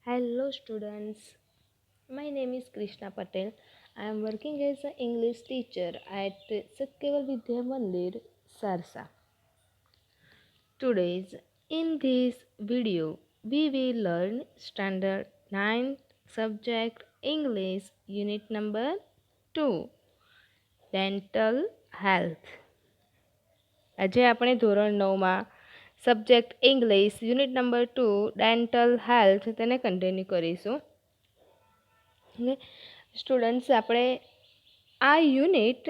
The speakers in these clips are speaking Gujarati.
Hello students, my name is Krishna Patel. I am working as an English teacher at Satkeval Vidya Mandir, Sarsa. Today's in this video we will learn standard 9 subject English unit number 2 dental health. આજે આપણે ધોરણ 9માં subject English unit number 2 dental health તેને કન્ટિન્યુ કરીશું. સ્ટુડન્ટ્સ આપણે આ યુનિટ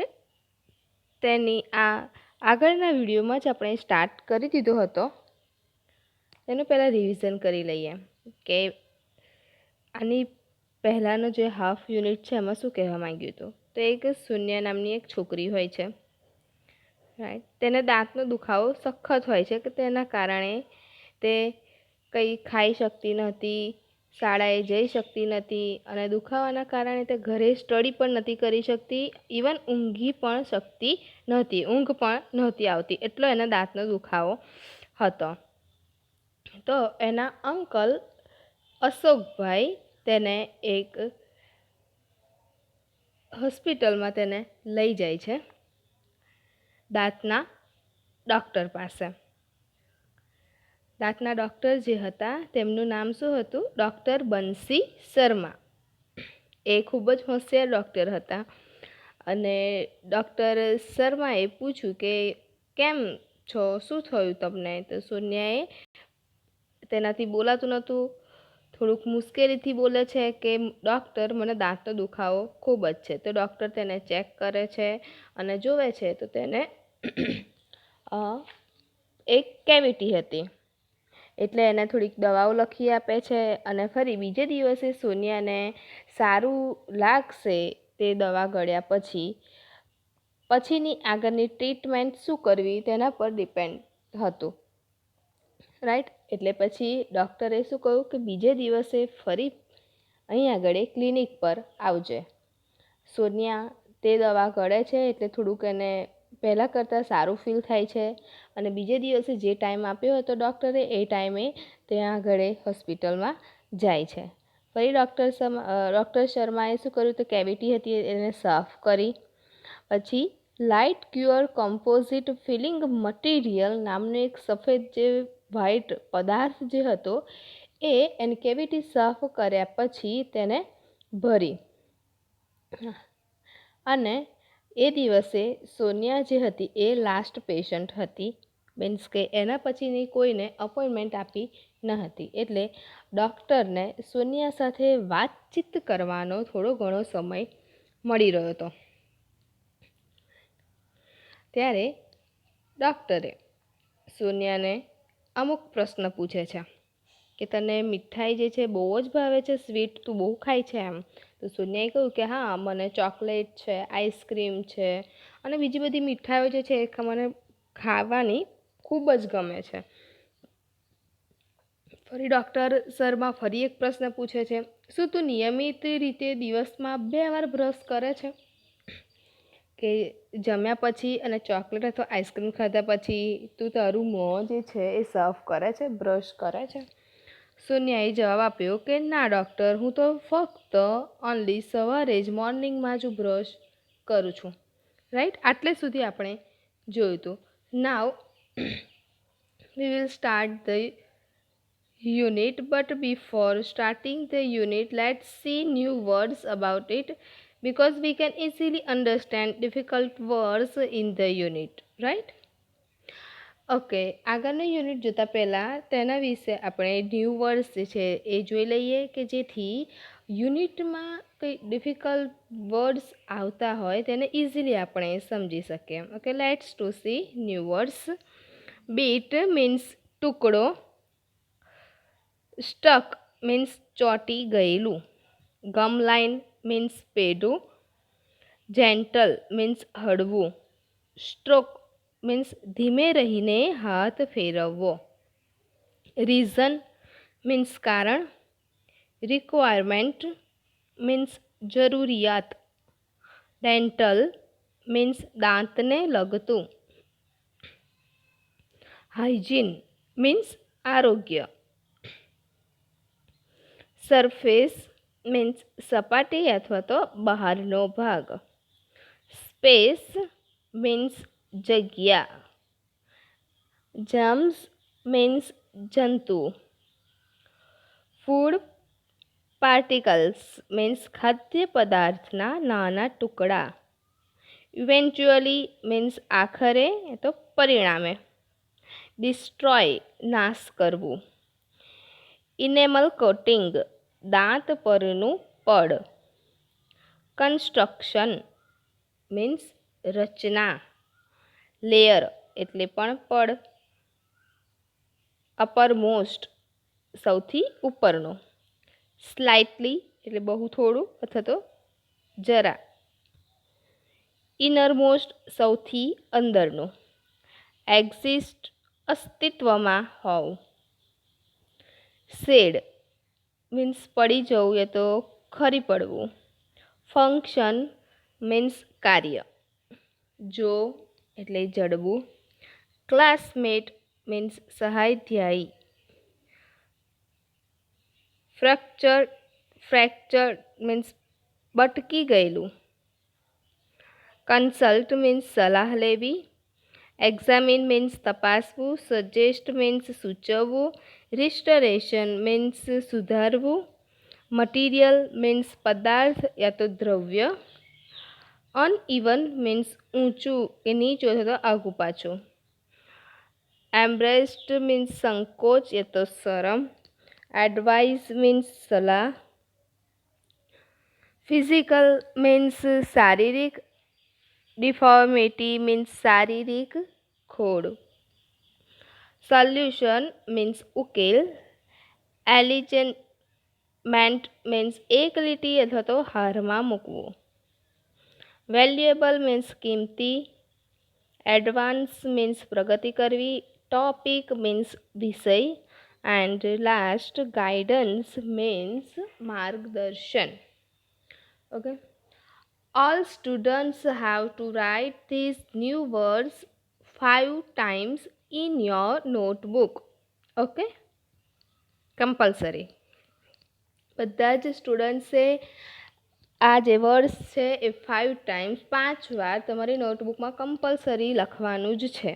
તેની આગળના વિડીયોમાં જ આપણે સ્ટાર્ટ કરી દીધો હતો. તેનું પહેલાં રિવિઝન કરી લઈએ કે આની પહેલાંનો જે હાફ યુનિટ છે એમાં શું કહેવા માંગ્યું હતું. તો એક શૂન્ય નામની એક છોકરી હોય છે, રાઈટ. તેને દાંતનો દુખાવો સખત હોય છે કે તેના કારણે તે કંઈ ખાઈ શકતી નહોતી, શાળાએ જઈ શકતી નથી અને દુખાવાના કારણે તે ઘરે સ્ટડી પણ નથી કરી શકતી, ઇવન ઊંઘી પણ શકતી નહોતી, ઊંઘ પણ નહોતી આવતી, એટલો એના દાંતનો દુખાવો હતો. તો એના અંકલ અશોકભાઈ તેને એક હોસ્પિટલમાં તેને લઈ જાય છે, દાંતના ડૉક્ટર પાસે. દાંતના ડૉક્ટર જે હતા તેમનું નામ શું હતું? ડૉક્ટર બંસી શર્મા. એ ખૂબ જ હોશિયાર ડૉક્ટર હતા અને ડૉક્ટર શર્માએ પૂછ્યું કે કેમ છો, શું થયું તમને? તો સોનિયાએ તેનાથી બોલાતું નહોતું, થોડુંક મુશ્કેલીથી બોલે છે કે ડૉક્ટર મને દાંતનો દુખાવો ખૂબ જ છે. તો ડૉક્ટર તેને ચેક કરે છે અને જોવે છે તો તેને એક કેવિટી હતી, એટલે એને થોડીક દવાઓ લખી આપે છે અને ફરી બીજે દિવસે સોનિયાને સારું લાગશે તે દવા ગળ્યા પછીની આગળની ટ્રીટમેન્ટ શું કરવી તેના પર ડિપેન્ડ હતું, રાઈટ. એટલે પછી ડૉક્ટરે શું કહ્યું કે બીજે દિવસે ફરી અહીં આગળ ક્લિનિક પર આવજે. સોનિયા તે દવા ગળે છે એટલે થોડુંક એને પહેલાં કરતાં સારું ફીલ થાય છે અને બીજે દિવસે જે ટાઈમ આપ્યો હતો ડૉક્ટરે એ ટાઈમે ત્યાં આગળ હોસ્પિટલમાં જાય છે. ફરી ડૉક્ટર શર્માએ શું કર્યું? તો કેવિટી હતી એને સાફ કરી. પછી light cure composite filling material નામનો એક સફેદ જે વ્હાઇટ પદાર્થ જે હતો એ એની કેવિટી સાફ કર્યા પછી તેને ભરી. અને એ દિવસે સોનિયા જે હતી એ લાસ્ટ પેશન્ટ હતી, મીન્સ કે એના પછીની કોઈને અપોઇન્ટમેન્ટ આપી ન હતી, એટલે ડૉક્ટરને સોનિયા સાથે વાતચીત કરવાનો થોડો ઘણો સમય મળી રહ્યો હતો. ત્યારે ડૉક્ટરે સોનિયાને અમુક પ્રશ્ન પૂછે છે કે તને મીઠાઈ જે છે બહુ જ ભાવે છે, સ્વીટ તું બહુ ખાય છે એમ. તો સોનિયાએ કહ્યું કે હા, મને ચોકલેટ છે, આઈસ્ક્રીમ છે અને બીજી બધી મીઠાઈઓ જે છે એ મને ખાવાની ખૂબ જ ગમે છે. ફરી ડૉક્ટર શર્મા ફરી એક પ્રશ્ન પૂછે છે, શું તું નિયમિત રીતે દિવસમાં 2 વાર બ્રશ કરે છે? કે જમ્યા પછી અને ચોકલેટ અથવા આઈસ્ક્રીમ ખાધા પછી તું તારું મોં જે છે એ સાફ કરે છે, બ્રશ કરે છે? સોનિયાએ જવાબ આપ્યો કે ના ડૉક્ટર, હું તો ફક્ત ઓનલી સવારે જ મોર્નિંગમાં જ બ્રશ કરું છું, રાઈટ. આટલે સુધી આપણે જોયું હતું. Now we will start the unit, but before starting the unit let's see new words about it because we can easily understand difficult words in the unit, right? Okay, આગળનું યુનિટ જોતાં પહેલાં તેના વિશે આપણે ન્યૂ વર્ડ્સ જે છે એ જોઈ લઈએ કે જેથી યુનિટમાં કંઈ ડિફિકલ્ટ વર્ડ્સ આવતા હોય તેને ઇઝીલી આપણે સમજી શકીએ. Okay, let's to see new words. Bit means ટુકડો, સ્ટક મીન્સ ચોંટી ગયેલું, ગમ લાઇન મીન્સ પેઢું, જેન્ટલ મીન્સ હળવું, સ્ટ્રોક મીન્સ ધીમે રહીને હાથ ફેરવવો, રીઝન મીન્સ કારણ, રિક્વાયરમેન્ટ મીન્સ જરૂરિયાત, ડેન્ટલ મીન્સ દાંતને લગતું, હાઇજીન મીન્સ આરોગ્ય, સરફેસ મીન્સ સપાટી અથવા તો બહારનો ભાગ. સ્પેસ મીન્સ જગ્યા. જર્મ્સ મીન્સ જંતુ. ફૂડ પાર્ટિકલ્સ મીન્સ ખાદ્ય પદાર્થના નાના ટુકડા. ઇવેન્ચ્યુઅલી મીન્સ આખરે તો પરિણામે. ડિસ્ટ્રોય નાશ કરવું. ઇનેમલ કોટિંગ દાંત પરનું પડ. કન્સ્ટ્રક્શન મીન્સ રચના. લેયર એટલે પણ પડ. અપરમોસ્ટ સૌથી ઉપરનો. સ્લાઇટલી એટલે બહુ થોડું અથવા તો જરા. ઇનરમોસ્ટ સૌથી અંદરનું. એક્ઝિસ્ટ અસ્તિત્વમાં હોવું. શેડ મીન્સ પડી જવું યા તો ખરી પડવું. ફંક્શન મીન્સ કાર્ય. જો એટલે જડવું. ક્લાસમેટ મીન્સ સહાધ્યાયી. ફ્રેક્ચર મીન્સ બટકી ગયેલું. કન્સલ્ટ મીન્સ સલાહ લેવી. એક્ઝામિન મીન્સ તપાસવું. સજેસ્ટ મીન્સ સૂચવવું. રિસ્ટોરેશન મીન્સ સુધારવું. મટીરિયલ મીન્સ પદાર્થ યા તો દ્રવ્ય. અનઇવન મીન્સ ઊંચું કે નીચું અથવા તો આગું પાછું. એમ્બ્રેસ્ડ મીન્સ સંકોચ યા તો શરમ. એડવાઇસ મીન્સ સલાહ. ફિઝિકલ મીન્સ શારીરિક. ડિફોર્મિટી મીન્સ શારીરિક ખોડ. સોલ્યુશન મીન્સ ઉકેલ. એલિજમેન્ટ મીન્સ એક લીટી અથવા તો હારમાં મૂકવું. વેલ્યુએબલ મીન્સ કિંમતી. એડવાન્સ મીન્સ પ્રગતિ કરવી. ટોપિક મીન્સ વિષય. એન્ડ લાસ્ટ ગાઈડન્સ મીન્સ માર્ગદર્શન. Okay. All students have to write these new words 5 times in your notebook. Okay? Compulsory. બધા જ સ્ટુડન્ટ્સે આ જે વર્ડ્સ છે એ 5 ટાઈમ્સ 5 વાર તમારી નોટબુકમાં કમ્પલસરી લખવાનું જ છે.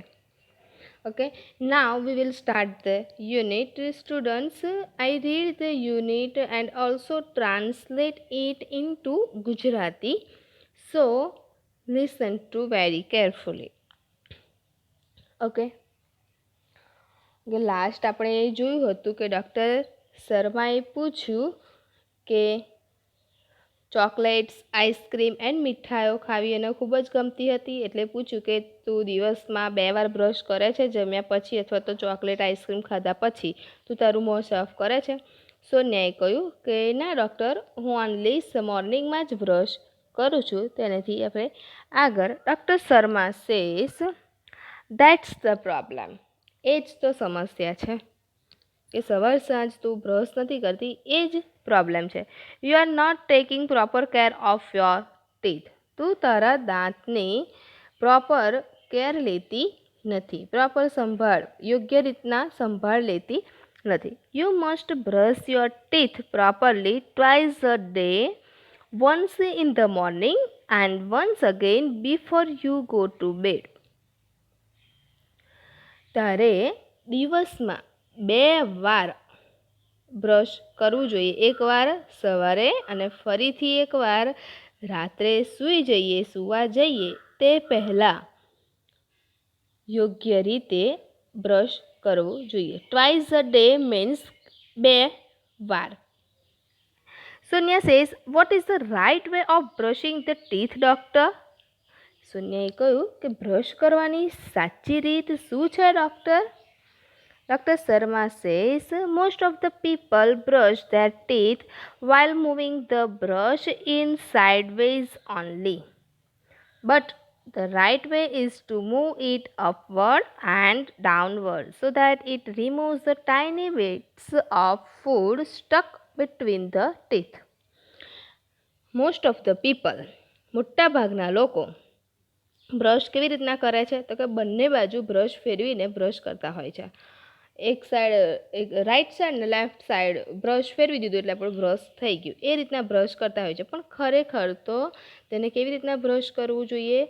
Okay, now we will start the unit. Students, I read the unit and also translate it into Gujarati. So, listen to very carefully. Okay. Last આપણે એ જોયું હતું કે ડૉક્ટર શર્માએ પૂછ્યું કે ચોકલેટ્સ આઈસ્ક્રીમ એન્ડ મીઠાઈઓ ખાવી એને ખૂબ જ ગમતી હતી. એટલે પૂછ્યું કે તું દિવસમાં 2 વાર બ્રશ કરે છે, જમ્યા પછી અથવા તો ચોકલેટ આઈસ્ક્રીમ ખાધા પછી તું તારું મોં સાફ કરે છે? સોનિયાએ કહ્યું કે ના ડૉક્ટર, હું ઓનલી મોર્નિંગમાં જ બ્રશ કરું છું. તેનાથી આપણે આગળ doctor Sharma says that's the problem. એ જ તો સમસ્યા છે કે સવાર સાંજ તું બ્રશ નથી કરતી, એ જ પ્રોબ્લેમ છે. You are not taking proper care of your teeth. તું તારા દાંતની પ્રોપર કેર લેતી નથી, પ્રોપર સંભાળ, યોગ્ય રીતના સંભાળ લેતી નથી. You must brush your teeth properly twice a day, once in the morning and once again before you go to bed. તારે દિવસમાં 2 વાર બ્રશ કરવું જોઈએ. એકવાર સવારે અને ફરીથી એકવાર રાત્રે સૂવા જઈએ તે પહેલાં યોગ્ય રીતે બ્રશ કરવું જોઈએ. ટ્વાઇસ અ ડે મીન્સ 2 વાર. Sonia says, what is the right way of brushing the teeth, doctor? સોનિયાએ કહ્યું કે બ્રશ કરવાની સાચી રીત શું છે doctor? Dr. Sharma says, most of the people brush their teeth while moving the brush in sideways only. But the right way is to move it upward and downward so that it removes the tiny bits of food stuck between the teeth. Most of the people, મોટા ભાગના લોકો બ્રશ કેવી રીતના કરે છે? તો કે બંને બાજુ બ્રશ ફેરવીને બ્રશ કરતા હોય છે. એક સાઈડ એક રાઈટ સાઈડ ને લેફ્ટ સાઈડ બ્રશ ફેરવી દીધું એટલે આપણું બ્રશ થઈ ગયું. એ રીતના બ્રશ કરતા હોય છે, પણ ખરેખર તો તેને કેવી રીતના બ્રશ કરવું જોઈએ?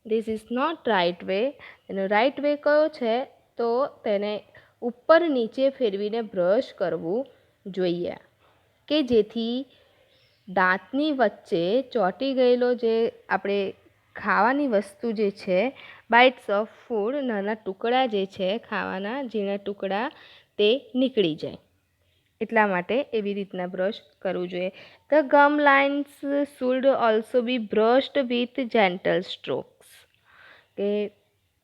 This is not right way. એનો રાઈટ વે કયો છે? તો તેને ઉપર નીચે ફેરવીને બ્રશ કરવું જોઈએ, કે જેથી દાંતની વચ્ચે ચોંટી ગયેલો જે આપણે ખાવાની વસ્તુ જે છે, બાઇટ્સ ઓફ ફૂડ, નાના ટુકડા જે છે ખાવાના ઝીણા ટુકડા, તે નીકળી જાય. એટલા માટે એવી રીતના બ્રશ કરવું જોઈએ. The gum lines should also be brushed with gentle strokes. કે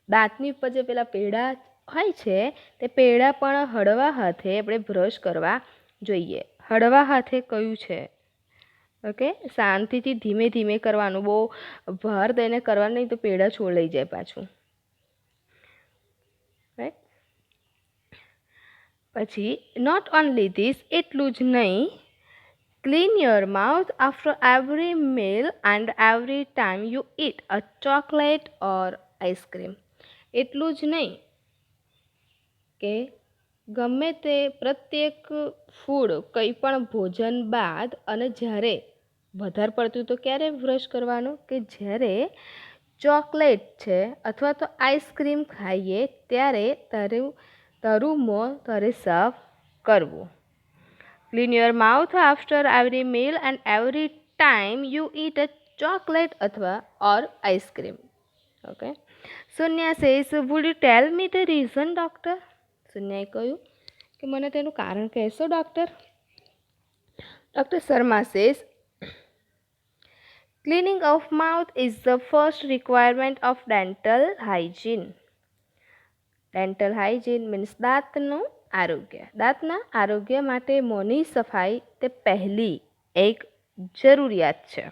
દાંતની ઉપર જે પેલા પેડા હોય છે તે પેડા પણ હળવા હાથે આપણે બ્રશ કરવા જોઈએ. હળવા હાથે કયું છે? ઓકે, શાંતિથી ધીમે ધીમે કરવાનું, બહુ ભાર દઈને કરવાનું નહીં તો પેડા છોલાઈ જાય પાછું. રાઈટ. પછી નોટ ઓનલી ધીસ, એટલું જ નહીં, clean your mouth after every meal and every time you eat a chocolate or ice cream. એટલું જ નહીં કે ગમે તે પ્રત્યેક ફૂડ, કંઈ પણ ભોજન બાદ અને જ્યારે વધારે પડતું તો ક્યારે બ્રશ કરવાનું? કે જ્યારે ચોકલેટ છે અથવા તો આઈસ્ક્રીમ ખાઈએ ત્યારે તારું મોં તારે સાફ કરવું. Clean your mouth after every meal and every time you eat a chocolate અથવા or ice cream. Okay. Sunya says, would you tell me the reason doctor? સુન્યાએ કહ્યું કે મને તેનું કારણ કહેશો doctor? Doctor Sharma says, cleaning of mouth is the first requirement of dental hygiene. Dental hygiene means દાંતનું આરોગ્ય. દાંતના આરોગ્ય માટે મોંની સફાઈ તે પહેલી એક જરૂરિયાત છે.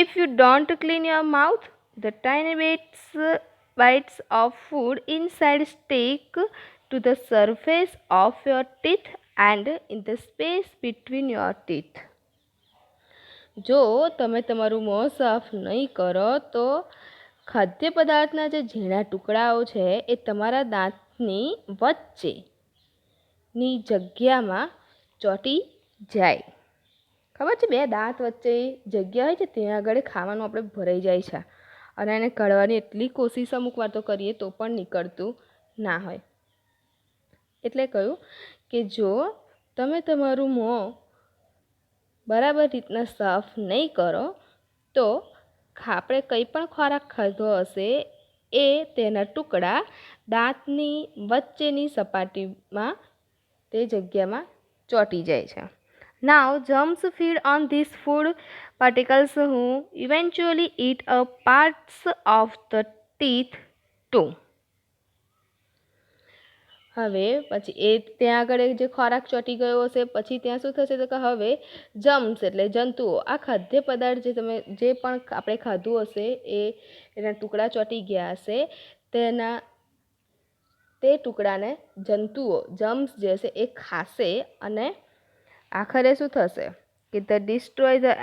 If you don't clean your mouth, the tiny bites of food inside stick to the surface of your teeth and in the space between your teeth. જો તમે તમારું મોં સાફ નહીં કરો તો ખાદ્ય પદાર્થના જે ઝીણા ટુકડાઓ છે એ તમારા દાંતની વચ્ચેની જગ્યામાં ચોંટી જાય. ખબર છે, બે દાંત વચ્ચે જગ્યા હોય છે ત્યાં આગળ ખાવાનું આપણે ભરાઈ જાય છે અને એને કાઢવાની એટલી કોશિશ અમુક વાર તો કરીએ તો પણ નીકળતું ના હોય. એટલે કહ્યું કે જો તમે તમારું મોં બરાબર રીતના સાફ નહીં કરો તો આપણે કંઈ પણ ખોરાક ખાધો હશે એ તેના ટુકડા દાંતની વચ્ચેની સપાટીમાં તે જગ્યામાં ચોંટી જાય છે. Now germs feed on these food particles who eventually eat up parts of the teeth too. હવે પછી એ ત્યાં આગળ જે ખોરાક ચોંટી ગયો હશે પછી ત્યાં શું થશે? તો કે હવે જમ્સ એટલે જંતુઓ, આ ખાદ્ય પદાર્થ જે પણ આપણે ખાધું હશે એના ટુકડા ચોંટી ગયા હશે, તે ટુકડાને જંતુઓ જમ્સ જે હશે એ ખાશે અને આખરે શું થશે કે the destroy the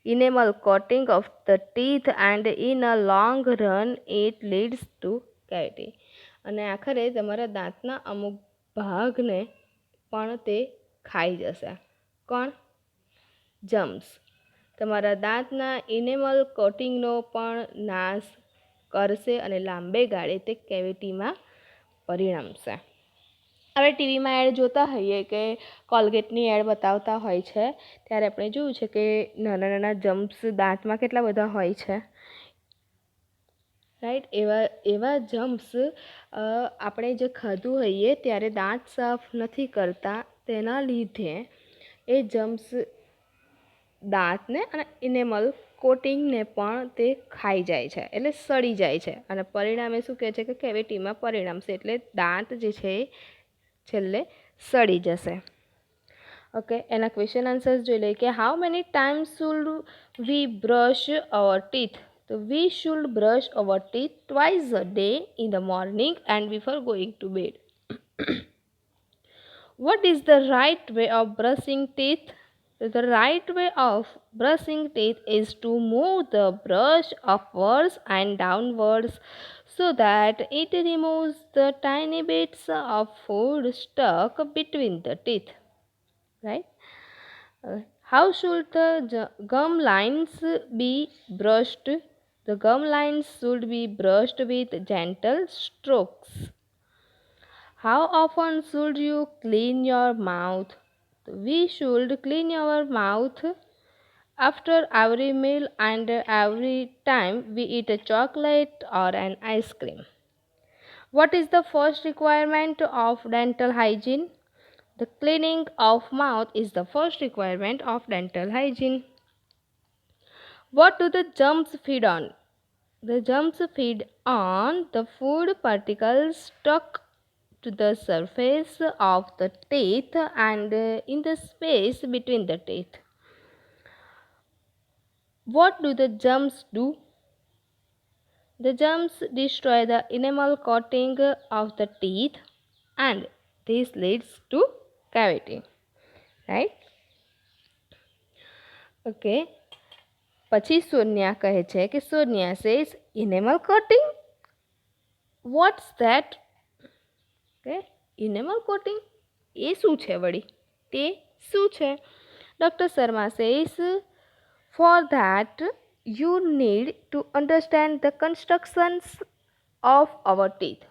enamel coating of the teeth and in a long run it leads to cavity. અને આખરે તમારા દાંતના અમુક ભાગને પણ તે ખાઈ જશે. કોણ? જમ્સ. તમારા દાંતના ઇનેમલ કોટિંગનો પણ નાશ કરશે અને લાંબે ગાળે તે કેવિટીમાં પરિણમશે. હવે ટીવીમાં એડ જોતા હોઈએ કે કોલગેટની એડ બતાવતા હોય છે ત્યારે આપણે જોયું છે કે નાના નાના જમ્પ્સ દાંતમાં કેટલા બધા હોય છે. રાઈટ. એવા જમ્પ્સ આપણે જે ખાધું હોઈએ ત્યારે દાંત સાફ નથી કરતા તેના લીધે એ જમ્પ્સ દાંતને અને ઇનેમલ કોટિંગને પણ તે ખાઈ જાય છે, એટલે સડી જાય છે અને પરિણામે શું કહે છે કે કેવિટીમાં પરિણમશે, એટલે દાંત જે છે એ છેલ્લે સડી જશે. ઓકે, એના ક્વેશ્ચન આન્સર્સ જોઈ લઈએ કે how many times should we brush our teeth? તો we should brush our teeth twice a day in the morning and before going to bed. What is the right way of brushing teeth? The right way of brushing teeth is to move the brush upwards and downwards so that it removes the tiny bits of food stuck between the teeth. Right? How should the gum lines be brushed? The gum lines should be brushed with gentle strokes. How often should you clean your mouth? We should clean our mouth after every meal and every time we eat a chocolate or an ice cream. What is the first requirement of dental hygiene? The cleaning of mouth is the first requirement of dental hygiene. What do the germs feed on? The germs feed on the food particles stuck to the surface of the teeth and in the space between the teeth. What do the germs do? The germs destroy the enamel coating of the teeth and this leads to cavity. Right? Okay. પછી સોનિયા કહે છે કે Sonia says enamel coating. What's that? Okay. Enamel coating એ શું છે વળી? તે શું છે? Dr. Sharma says for that you need to understand the constructions of our teeth.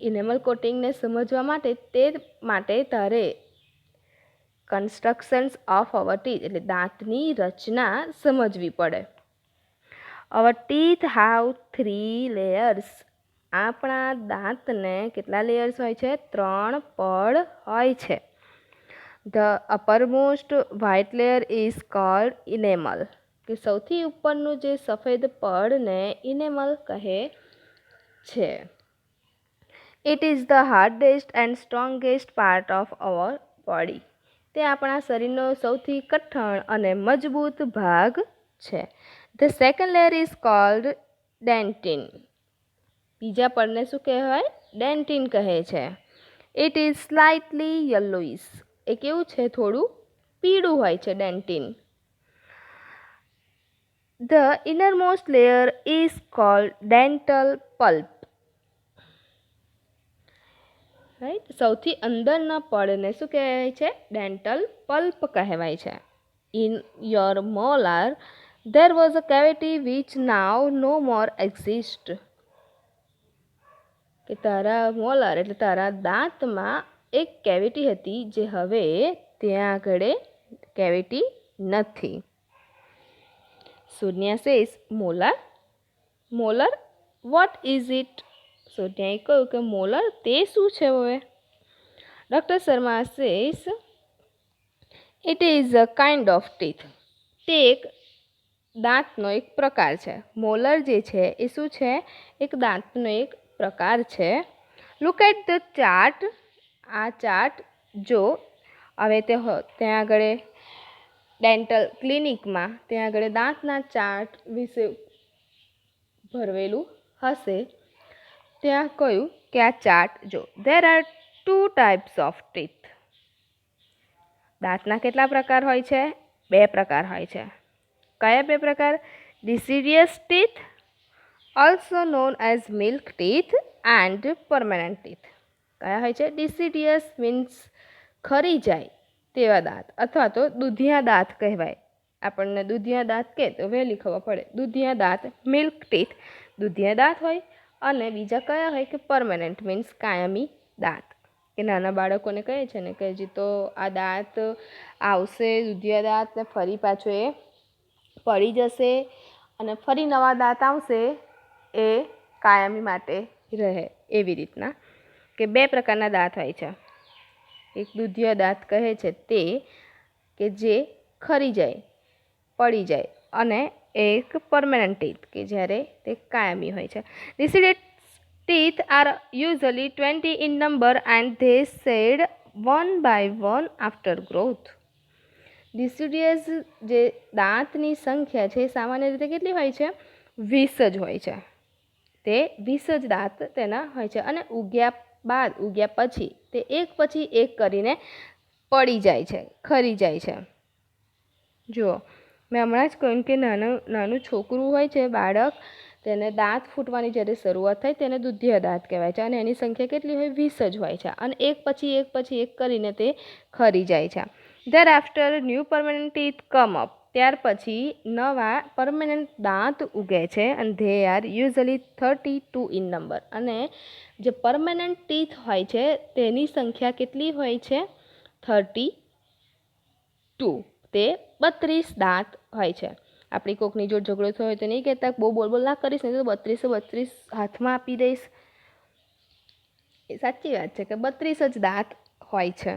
Enamel coating ને સમજવા માટે તારે કન્સ્ટ્રક્શન્સ ઓફ અવર ટીથ એટલે દાંતની રચના સમજવી પડે. અવર ટીથ હાવ 3 લેયર્સ. આપણા દાંતને કેટલા લેયર્સ હોય છે? 3 પડ હોય છે. The uppermost white layer is called enamel. કે સૌથી ઉપરનું જે સફેદ પડને ઇનેમલ કહે છે. It is the hardest and strongest part of our body. તે આપણા શરીરનો સૌથી કઠણ અને મજબૂત ભાગ છે. The second layer is called dentin. બીજા પડને શું કહેવાય? ડેન્ટિન કહે છે. It is slightly yellowish. એ કેવું છે? થોડું પીળું હોય છે dentin. The innermost layer is called dental pulp. Right, સૌથી અંદરના પડને શું કહેવાય છે? ડેન્ટલ પલ્પ કહેવાય છે. In your molar there was a cavity which now no more exist. કે તારા મોલાર એટલે તારા દાંતમાં એક કેવિટી હતી જે હવે ત્યાં આગળ કેવિટી નથી. Sonia says molar. Molar what is it? સોનિયાએ કહ્યું કે મોલર તે શું છે હવે? Doctor Sharma says it is a kind of teeth. તે એક દાંતનો એક પ્રકાર છે. મોલર જે છે એ શું છે? એક દાંતનો એક પ્રકાર છે. Look at the chart. આ ચાર્ટ જો હવે ત્યાં આગળ ડેન્ટલ ક્લિનિકમાં ત્યાં આગળ દાંતના ચાર્ટ વિશે ભરવેલું હશે. ત્યાં કહ્યું કે આ ચાર્ટ જો there are 2 types of teeth. દાંતના કેટલા પ્રકાર હોય છે? 2 પ્રકાર હોય છે. કયા 2 પ્રકાર? deciduous teeth also known as milk teeth and permanent teeth. કયા હોય છે? deciduous means ખરી જાય તેવા દાંત અથવા તો દૂધિયા દાંત કહેવાય. આપણને દૂધિયા દાંત કહે તો વહેલી ખબર પડે. દૂધિયા દાંત મિલ્ક ટીથ દૂધિયા દાંત હોય અને બીજા કયા હોય કે પરમેનન્ટ મીન્સ કાયમી દાંત. કે નાના બાળકોને કહે છે ને કે હજી તો આ દાંત આવશે દૂધિયા દાંત ને ફરી પાછો એ પડી જશે અને ફરી નવા દાંત આવશે એ કાયમી માટે રહે. એવી રીતના કે 2 પ્રકારના દાંત હોય છે. એક દૂધિયા દાંત કહે છે તે કે જે ખરી જાય પડી જાય અને એક પરમેનન્ટ ટીથ કે જ્યારે તે કાયમી હોય છે. deciduous teeth are usually 20 in number and they shed one by one after growth. deciduous જે દાંતની સંખ્યા છે સામાન્ય રીતે કેટલી હોય છે? 20 જ હોય છે. તે 20 જ દાંત તેના હોય છે અને ઉગ્યા પછી તે એક પછી એક કરીને પડી જાય છે, ખરી જાય છે. જુઓ, મેં હમણાં જ કહ્યું કે નાનું છોકરું હોય છે, બાળક, તેને દાંત ફૂટવાની જ્યારે શરૂઆત થાય તેને દુધિયા દાંત કહેવાય છે અને એની સંખ્યા કેટલી હોય? 20 જ હોય છે અને એક પછી એક કરીને તે ખરી જાય છે. There after new permanent teeth come up, ત્યાર પછી નવા પરમેનન્ટ દાંત ઉગે છે અને they are usually 32 in number. અને જે પરમેનન્ટ ટીથ હોય છે તેની સંખ્યા કેટલી હોય છે? 32. તે 32 દાંત હોય છે. આપણી કોકની જોડ ઝઘડો થયો હોય તો નહીં કહેતા બહુ બોલ ના કરીશ નહીં તો 32 હાથમાં આપી દઈશ. એ સાચી વાત છે કે 32 જ દાંત હોય છે.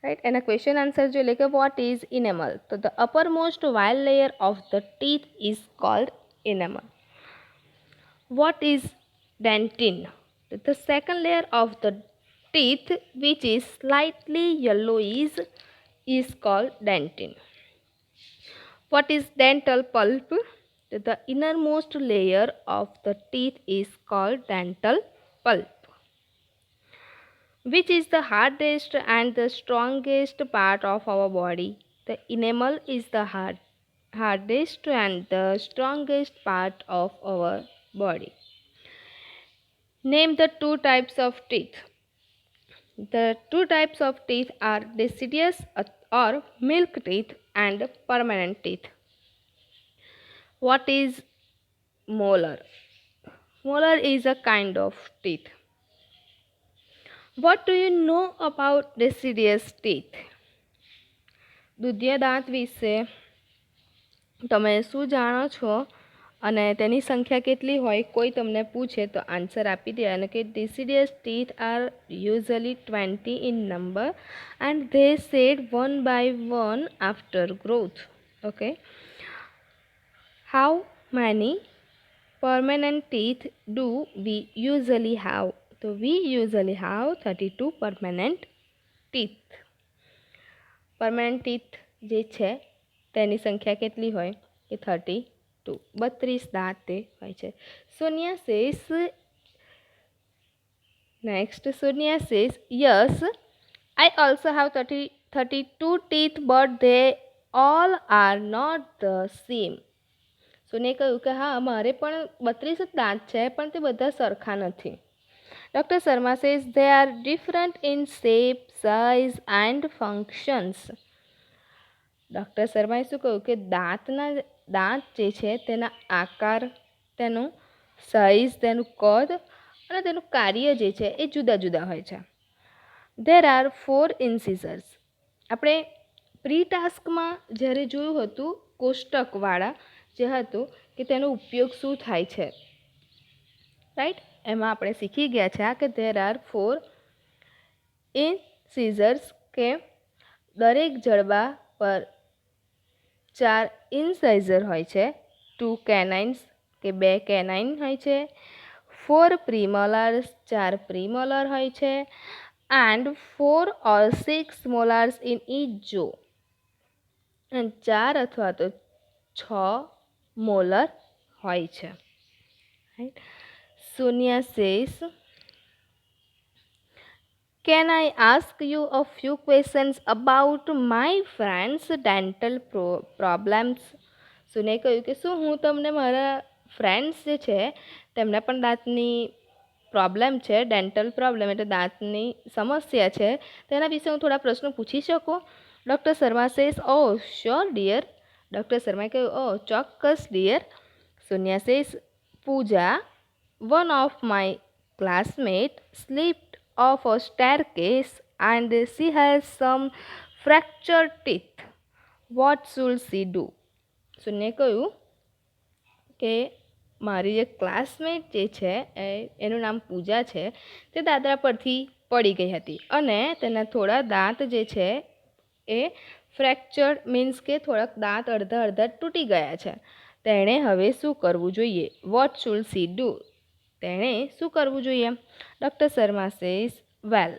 રાઈટ. એના ક્વેશ્ચન આન્સર જોઈએ કે વોટ ઇઝ ઇનેમલ? તો the uppermost white layer of the teeth is called enamel. What is dentin? The second layer of the teeth which is slightly yellowish is called dentin. What is dental pulp? The innermost layer of the teeth is called dental pulp. Which is the hardest and the strongest part of our body? The enamel is the hardest and the strongest part of our body. Name the two types of teeth. The two types of teeth are deciduous or milk teeth and permanent teeth. What is molar? Molar is a kind of teeth. What do you know about deciduous teeth? દુધિયા દાંત વિશે તમે શું જાણો છો અને તેની સંખ્યા કેટલી હોય? કોઈ તમને પૂછે તો આન્સર આપી દેવાનો કે deciduous teeth are usually 20 in number and they shed one by one after growth. Okay. How many permanent teeth do we usually have? So we usually have 32 permanent teeth. Permanent teeth જે છે તેની સંખ્યા કેટલી હોય? કે 32. 32 દાંત તે હોય છે. Sonia says, next Sonia says, yes, I also have 32 teeth but they all are not the same. સોનિયાએ કહ્યું કે હા, મારે પણ 32 જ દાંત છે પણ તે બધા સરખા નથી. Dr. Sharma says they are different in shape, size and functions. Doctor શર્માએ શું કહ્યું કે દાંત જે છે તેના આકાર, તેનું સાઇઝ, તેનું કદ અને તેનું કાર્ય જે છે એ જુદા જુદા હોય છે. There are 4 ઇન્સિઝર્સ. આપણે પ્રી ટાસ્કમાં જ્યારે જોયું હતું કોષ્ટકવાળા જે હતું કે તેનો ઉપયોગ શું થાય છે, રાઈટ, એમાં આપણે શીખી ગયા છે કે ધેર આર 4 ઇન્સિઝર્સ કે દરેક જડબા પર 4 ઇન્સાઇઝર હોય છે. 2 કેનાઇન્સ કે 2 કેનાઇન હોય છે. 4 પ્રીમોલાર્સ 4 પ્રીમોલર હોય છે એન્ડ 4 or 6 મોલાર્સ ઇન ઈચ જો. અને 4 અથવા તો 6 મોલર હોય છે. Right. Sonia says, can I ask you a few questions about my friends' dental problems? સુનિયાએ કહ્યું કે શું હું તમને મારા ફ્રેન્ડ્સ જે છે તેમને પણ દાંતની પ્રોબ્લેમ છે, ડેન્ટલ પ્રોબ્લેમ એટલે દાંતની સમસ્યા છે, તેના વિશે હું થોડા પ્રશ્નો પૂછી શકું? Doctor Sharma says, oh sure dear. Doctor શર્માએ કહ્યું, ઓ ચોક્કસ dear. Sonia says, Pooja, one of my classmates, slipped off a staircase and she has some fractured teeth. What should she do? સુનિયાએ કહ્યું કે મારી જે ક્લાસમેટ જે છે એનું નામ પૂજા છે, તે દાદરા પરથી પડી ગઈ હતી અને તેના થોડા દાંત જે છે એ ફ્રેક્ચર્ડ મીન્સ કે થોડાક દાંત અડધા અડધા તૂટી ગયા છે. તેણે હવે શું કરવું જોઈએ? What should C do? તેણે શું કરવું જોઈએ? Doctor Sharma says, well,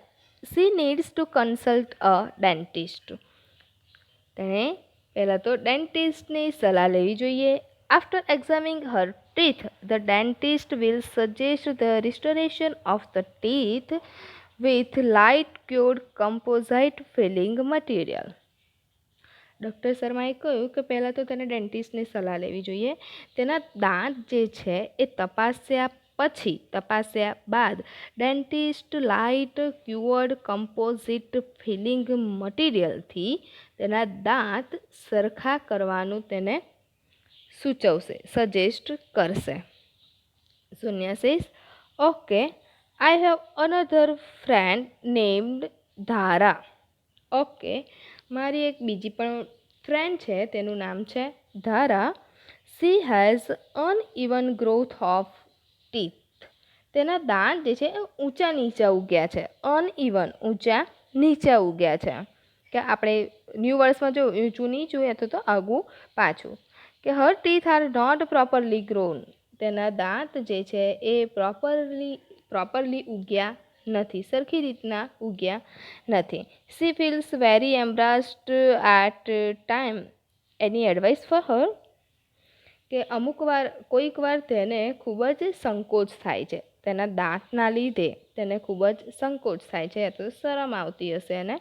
she needs to consult a dentist. તેણે પહેલાં તો ડેન્ટિસ્ટની સલાહ લેવી જોઈએ. After examining her teeth, the dentist will suggest the restoration of the teeth with light cured composite filling material. Doctor શર્માએ કહ્યું કે પહેલાં તો તેને ડેન્ટિસ્ટની સલાહ લેવી જોઈએ. તેના દાંત જે છે એ તપાસ્યા બાદ ડેન્ટિસ્ટ લાઇટ ક્યુઅર્ડ કમ્પોઝિટ ફિલિંગ મટીરિયલથી તેના દાંત સરખા કરવાનું તેને સૂચવશે, સજેસ્ટ કરશે. Sonia says, okay, I have another friend named Dhara. Okay, મારી એક બીજી પણ ફ્રેન્ડ છે, તેનું નામ છે ધારા. She has uneven growth of teeth. તેના દાંત જે છે એ ઊંચા નીચા ઉગ્યા છે. અનઇવન, ઊંચા નીચા ઉગ્યા છે. કે આપણે ન્યૂ વર્ડ્સમાં જો ઊંચું નીચું અથવા તો આગું પાછું. કે her teeth are not properly grown. તેના દાંત જે છે એ પ્રોપરલી ઉગ્યા નથી, સરખી રીતના ઉગ્યા નથી. She feels very embarrassed at time. Any advice for her. કે કોઈક વાર તેને ખૂબ જ સંકોચ થાય છે. તેના દાંતના લીધે તેને ખૂબ જ સંકોચ થાય છે, તો શરમ આવતી હશે એને.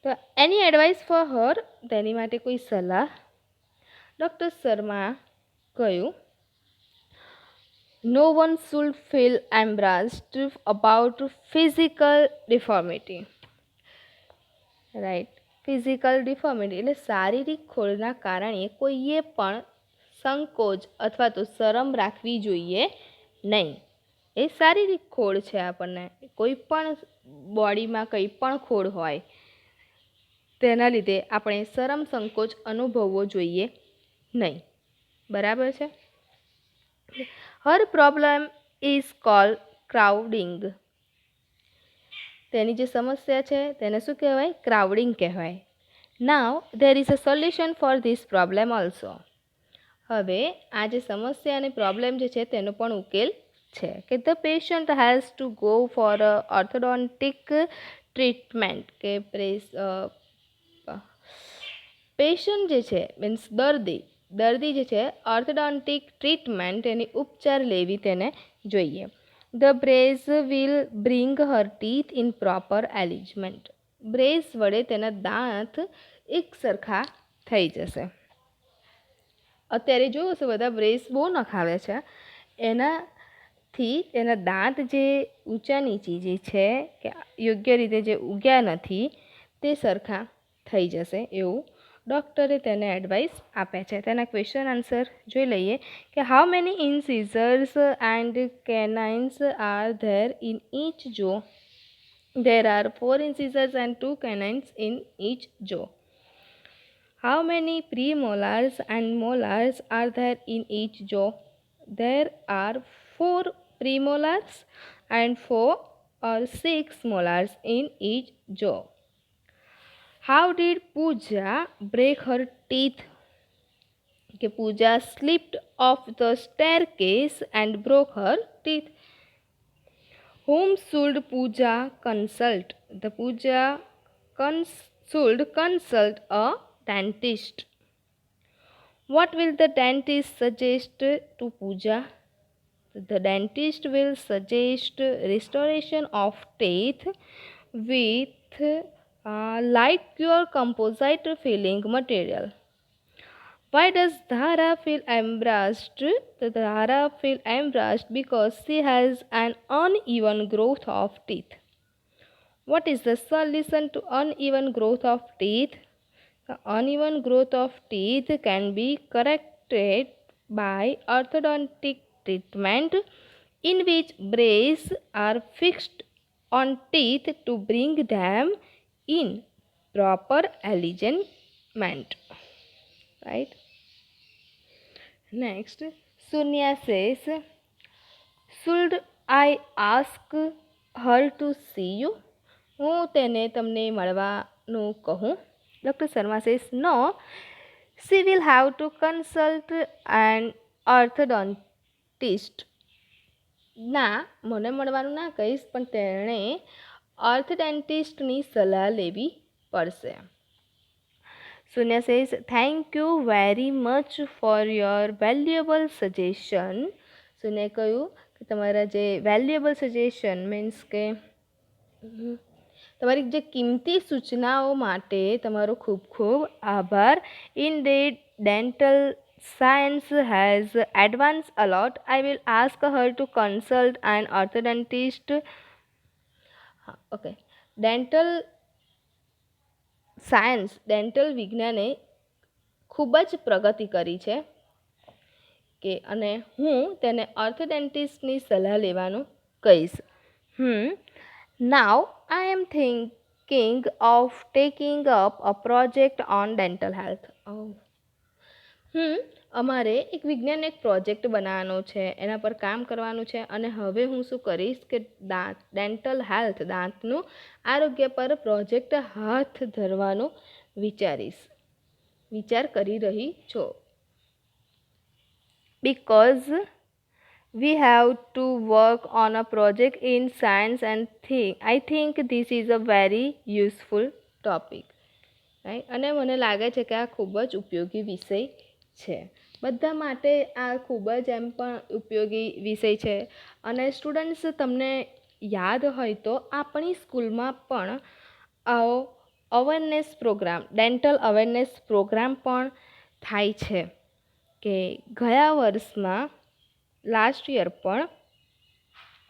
તો એની એડવાઇસ ફોર હર, તેની માટે કોઈ સલાહ. ડૉક્ટર શર્મા કહ્યું, No one should feel embarrassed about physical deformity. Right? Physical deformity એટલે શારીરિક ખોળના કારણે કોઈએ પણ સંકોચ અથવા તો શરમ રાખવી જોઈએ નહીં. એ શારીરિક ખોળ છે. આપણને કોઈ પણ બોડીમાં કંઈ પણ ખોળ હોય તેના લીધે આપણે શરમ સંકોચ અનુભવવો જોઈએ નહીં. બરાબર છે. Her problem is called crowding. તેની જે સમસ્યા છે તેને શું કહેવાય? ક્રાઉડિંગ કહેવાય. Now there is a solution for this problem also. હવે આ જે સમસ્યા અને પ્રોબ્લેમ જે છે તેનો પણ ઉકેલ છે. કે the patient has to go for orthodontic treatment. કે પેશન્ટ જે છે મીન્સ દર્દી જે છે ઓર્થોડોન્ટિક ટ્રીટમેન્ટ, એની ઉપચાર લેવી તેને જોઈએ. The braces will bring her teeth in proper alignment. Braces વડે તેના દાંત એક સરખા થઈ જશે. અત્યારે જોયું હશે બધા બ્રેઝ બહુ નખાવે છે, એનાથી એના દાંત જે ઊંચા નીચી જે છે કે યોગ્ય રીતે જે ઉગ્યા નથી તે સરખા થઈ જશે એવું ડૉક્ટરે તેને એડવાઇસ આપે છે. તેના ક્વેશ્ચન આન્સર જોઈ લઈએ. કે how many incisors and canines are there in each jaw? There are 4 incisors and 2 canines in each jaw. How many premolars and molars are there in each jaw? There are 4 premolars and 4 or 6 molars in each jaw. How did Pooja break her teeth? કે Pooja slipped off the staircase and broke her teeth. Whom should Pooja consult? The Pooja should consult a dentist. What will the dentist suggest to Pooja? The dentist will suggest restoration of teeth with light pure composite filling material. Why does Dhara feel embarrassed? The Dhara feel embarrassed because she has an uneven growth of teeth. What is the solution to uneven growth of teeth? The uneven growth of teeth can be corrected by orthodontic treatment in which braces are fixed on teeth to bring them in proper alignment. Right? Next, Sonia says, should I ask her to see you? હું તેને તમને મળવાનું કહું. Doctor Sharma says, no, she will have to consult an orthodontist. ના, મને મળવાનું ના કહીશ, પણ તેણે ઓર્થોડોન્ટિસ્ટની સલાહ લેવી પડશે. Sonia says, thank you very much for your valuable suggestion. સોનિયાએ કહ્યું કે તમારા જે વેલ્યુએબલ સજેશન મીન્સ કે તમારી જે કિંમતી સૂચનાઓ માટે તમારો ખૂબ ખૂબ આભાર. Indeed, dental science has advanced a lot. I will ask her to consult an orthodontist. Okay. Dental science, dental વિજ્ઞાને ખૂબ જ પ્રગતિ કરી છે કે અને હું તેને ઓર્થોડેન્ટિસ્ટની સલાહ લેવાનું કહીશ. Now I am thinking of taking up a project on dental health. અમારે એક વિજ્ઞાન એક પ્રોજેક્ટ બનાવવાનો છે, એના પર કામ કરવાનું છે અને હવે હું શું કરીશ કે ડેન્ટલ હેલ્થ, દાંતનું આરોગ્ય પર પ્રોજેક્ટ હાથ ધરવાનું વિચાર કરી રહી છો. Because we have to work on a project in science and I think this is a very useful topic. right? અને મને લાગે છે કે આ ખૂબ જ ઉપયોગી વિષય છે. બધા માટે આ ખૂબ જ એમ પણ ઉપયોગી વિષય છે. અને સ્ટુડન્ટ્સ, તમને યાદ હોય તો આપણી સ્કૂલમાં પણ આવો awareness program, dental awareness program પણ થાય છે કે ગયા વર્ષમાં લાસ્ટ યર પણ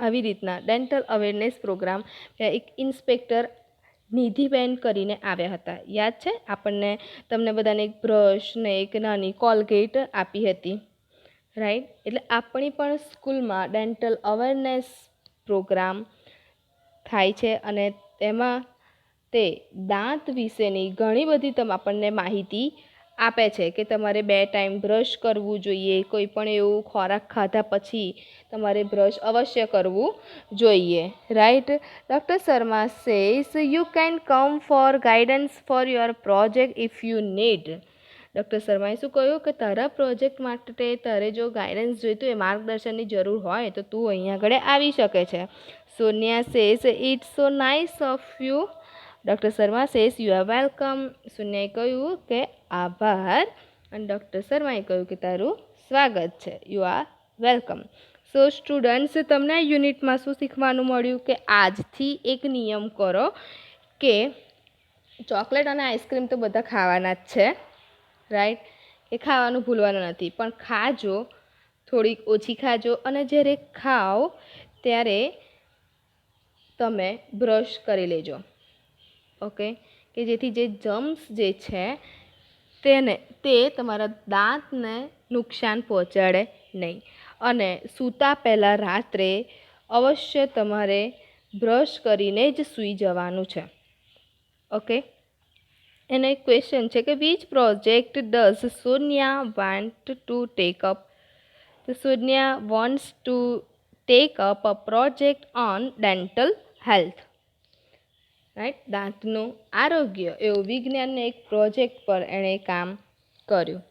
આવી રીતના ડેન્ટલ અવેરનેસ પ્રોગ્રામ એક ઇન્સ્પેક્ટર નિધિબેન કરીને આવ્યા હતા. યાદ છે આપણને? તમને બધાને એક બ્રશ ને એક નાની કોલગેટ આપી હતી, રાઈટ? એટલે આપણી પણ સ્કૂલમાં ડેન્ટલ અવેરનેસ પ્રોગ્રામ થાય છે અને તેમાં તે દાંત વિશેની ઘણી બધી આપણને માહિતી આપે છે કે તમારે 2 ટાઈમ બ્રશ કરવું જોઈએ, કોઈ પણ એવું ખોરાક ખાધા પછી તમારે બ્રશ અવશ્ય કરવું જોઈએ, right? Doctor Sharma says you can come for guidance for your project if you need. Doctor શર્માએ શું કહ્યું કે તારા પ્રોજેક્ટ માટે તારે જો ગાઈડન્સ જોઈતું હોય, માર્ગદર્શનની જરૂર હોય તો તું અહીંયા આગળ આવી શકે છે. Sonia says it's so nice of you. Doctor Sharma says you are welcome. સોનિયાએ કહ્યું કે આભાર અને ડૉક્ટર શર્માએ કહ્યું કે તારું સ્વાગત છે, you are welcome. So students, તમને આ યુનિટમાં શું શીખવાનું મળ્યું કે આજથી એક નિયમ કરો કે ચોકલેટ અને આઈસ્ક્રીમ તો બધા ખાવાના જ છે, રાઈટ? એ ખાવાનું ભૂલવાનું નથી, પણ ખાજો, થોડીક ઓછી ખાજો અને જ્યારે ખાઓ ત્યારે તમે બ્રશ કરી લેજો. ઓકે? કે જેથી જે જમ્સ જે છે તે તમારા દાંતને નુકસાન પહોંચાડે નહીં. અને સૂતા પહેલાં રાત્રે અવશ્ય તમારે બ્રશ કરીને જ સૂઈ જવાનું છે. ઓકે? એનો એક ક્વેશ્ચન છે કે which project does Sonia want to take up? તો Sonia wants to take up a project on dental health, right? દાંતનું આરોગ્ય એવું વિજ્ઞાનના એક પ્રોજેક્ટ પર એણે કામ કર્યું.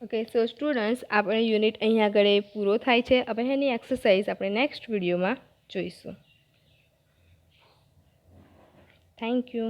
ઓકે, સો સ્ટુડન્ટ્સ, આપણે યુનિટ અહીંયા આગળ પૂરો થાય છે. હવે એની એક્સરસાઇઝ આપણે નેક્સ્ટ વિડીયોમાં જોઈશું. Thank you.